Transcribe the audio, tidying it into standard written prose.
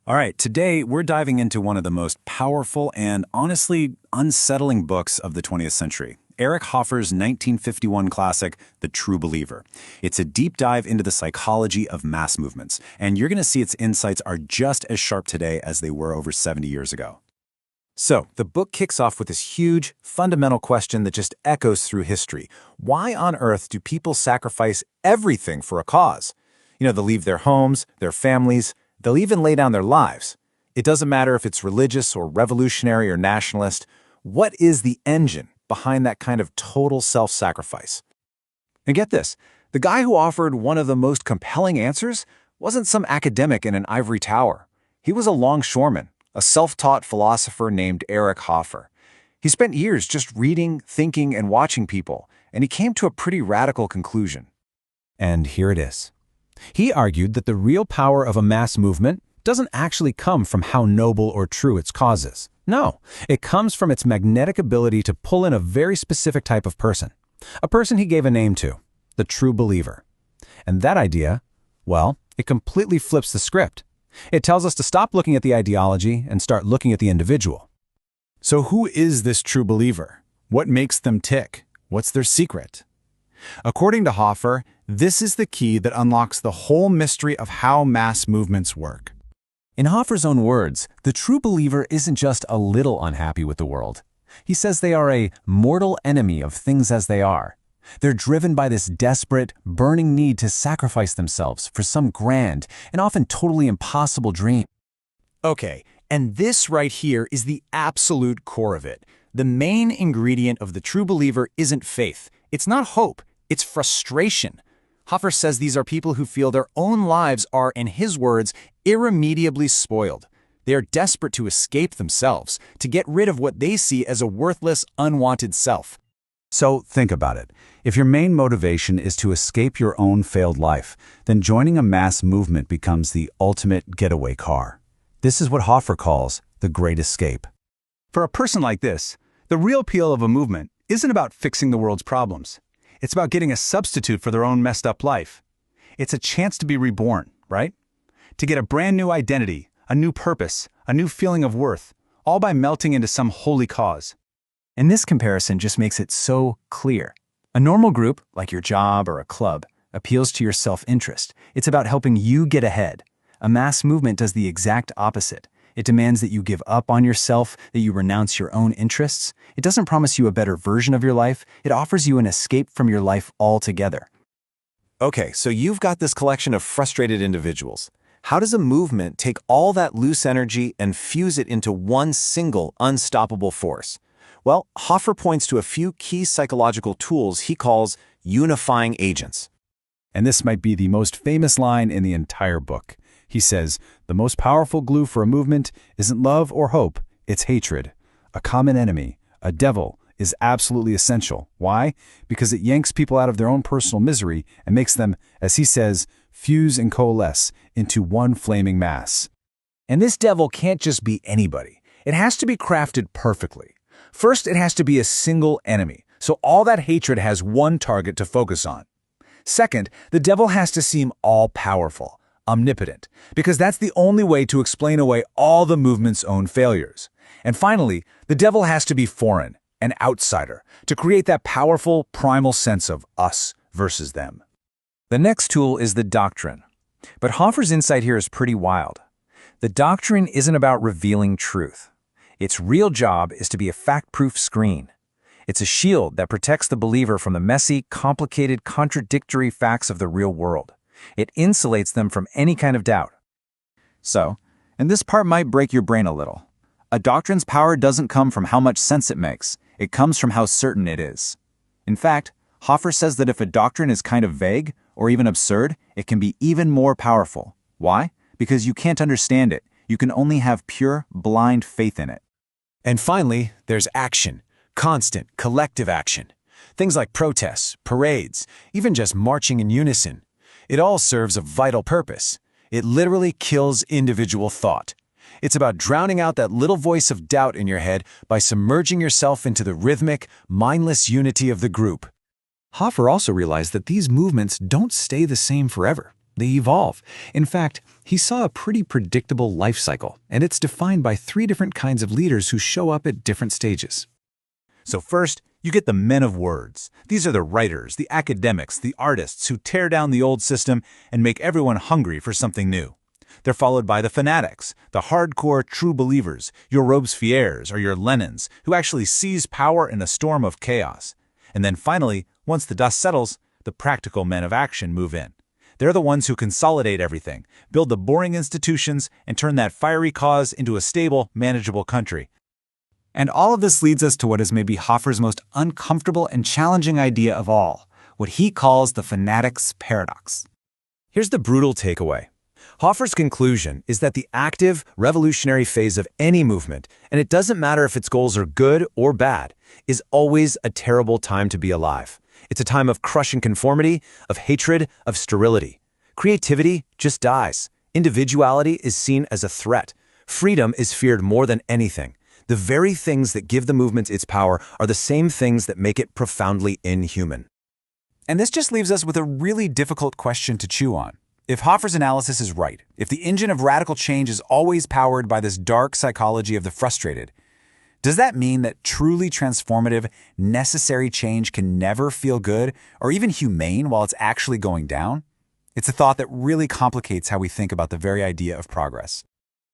All right, today we're diving into one of the most powerful and honestly unsettling books of the 20th century, Eric Hoffer's 1951 classic, The True Believer. It's a deep dive into the psychology of mass movements, and you're going to see its insights are just as sharp today as they were over 70 years ago. So, the book kicks off with this huge, fundamental question that just echoes through history. Why on earth do people sacrifice everything for a cause? They'll leave their homes, their families, they'll even lay down their lives. It doesn't matter if it's religious or revolutionary or nationalist. What is the engine behind that kind of total self-sacrifice? And get this, the guy who offered one of the most compelling answers wasn't some academic in an ivory tower. He was a longshoreman, a self-taught philosopher named Eric Hoffer. He spent years just reading, thinking, and watching people, and he came to a pretty radical conclusion. And here it is. He argued that the real power of a mass movement doesn't actually come from how noble or true its cause is. No, it comes from its magnetic ability to pull in a very specific type of person. A person he gave a name to, the true believer. And that idea, well, it completely flips the script. It tells us to stop looking at the ideology and start looking at the individual. So who is this true believer? What makes them tick? What's their secret? According to Hoffer, this is the key that unlocks the whole mystery of how mass movements work. In Hoffer's own words, the true believer isn't just a little unhappy with the world. He says they are a mortal enemy of things as they are. They're driven by this desperate, burning need to sacrifice themselves for some grand and often totally impossible dream. Okay, and this right here is the absolute core of it. The main ingredient of the true believer isn't faith. It's not hope. It's frustration. Hoffer says these are people who feel their own lives are, in his words, irremediably spoiled. They are desperate to escape themselves, to get rid of what they see as a worthless, unwanted self. So think about it. If your main motivation is to escape your own failed life, then joining a mass movement becomes the ultimate getaway car. This is what Hoffer calls the great escape. For a person like this, the real appeal of a movement isn't about fixing the world's problems. It's about getting a substitute for their own messed up life. It's a chance to be reborn, right? To get a brand new identity, a new purpose, a new feeling of worth, all by melting into some holy cause. And this comparison just makes it so clear. A normal group, like your job or a club, appeals to your self-interest. It's about helping you get ahead. A mass movement does the exact opposite. It demands that you give up on yourself, that you renounce your own interests. It doesn't promise you a better version of your life. It offers you an escape from your life altogether. Okay, so you've got this collection of frustrated individuals. How does a movement take all that loose energy and fuse it into one single, unstoppable force? Well, Hoffer points to a few key psychological tools he calls unifying agents. And this might be the most famous line in the entire book. He says, the most powerful glue for a movement isn't love or hope, it's hatred. A common enemy, a devil, is absolutely essential. Why? Because it yanks people out of their own personal misery and makes them, as he says, fuse and coalesce into one flaming mass. And this devil can't just be anybody. It has to be crafted perfectly. First, it has to be a single enemy, so all that hatred has one target to focus on. Second, the devil has to seem all-powerful, omnipotent, because that's the only way to explain away all the movement's own failures. And finally, the devil has to be foreign, an outsider, to create that powerful, primal sense of us versus them. The next tool is the doctrine. But Hoffer's insight here is pretty wild. The doctrine isn't about revealing truth. Its real job is to be a fact-proof screen. It's a shield that protects the believer from the messy, complicated, contradictory facts of the real world. It insulates them from any kind of doubt. So, and this part might break your brain a little. A doctrine's power doesn't come from how much sense it makes. It comes from how certain it is. In fact, Hoffer says that if a doctrine is kind of vague or even absurd, it can be even more powerful. Why? Because you can't understand it. You can only have pure, blind faith in it. And finally, there's action. Constant, collective action. Things like protests, parades, even just marching in unison. It all serves a vital purpose. It literally kills individual thought. It's about drowning out that little voice of doubt in your head by submerging yourself into the rhythmic, mindless unity of the group. Hoffer also realized that these movements don't stay the same forever. They evolve. In fact, he saw a pretty predictable life cycle, and it's defined by 3 different kinds of leaders who show up at different stages. So first, you get the men of words. These are the writers, the academics, the artists who tear down the old system and make everyone hungry for something new. They're followed by the fanatics, the hardcore true believers, your Robespierres or your Lenins, who actually seize power in a storm of chaos. And then finally, once the dust settles, the practical men of action move in. They're the ones who consolidate everything, build the boring institutions, and turn that fiery cause into a stable, manageable country. And all of this leads us to what is maybe Hoffer's most uncomfortable and challenging idea of all, what he calls the fanatic's paradox. Here's the brutal takeaway. Hoffer's conclusion is that the active, revolutionary phase of any movement, and it doesn't matter if its goals are good or bad, is always a terrible time to be alive. It's a time of crushing conformity, of hatred, of sterility. Creativity just dies. Individuality is seen as a threat. Freedom is feared more than anything. The very things that give the movement its power are the same things that make it profoundly inhuman. And this just leaves us with a really difficult question to chew on. If Hoffer's analysis is right, if the engine of radical change is always powered by this dark psychology of the frustrated, does that mean that truly transformative, necessary change can never feel good or even humane while it's actually going down? It's a thought that really complicates how we think about the very idea of progress.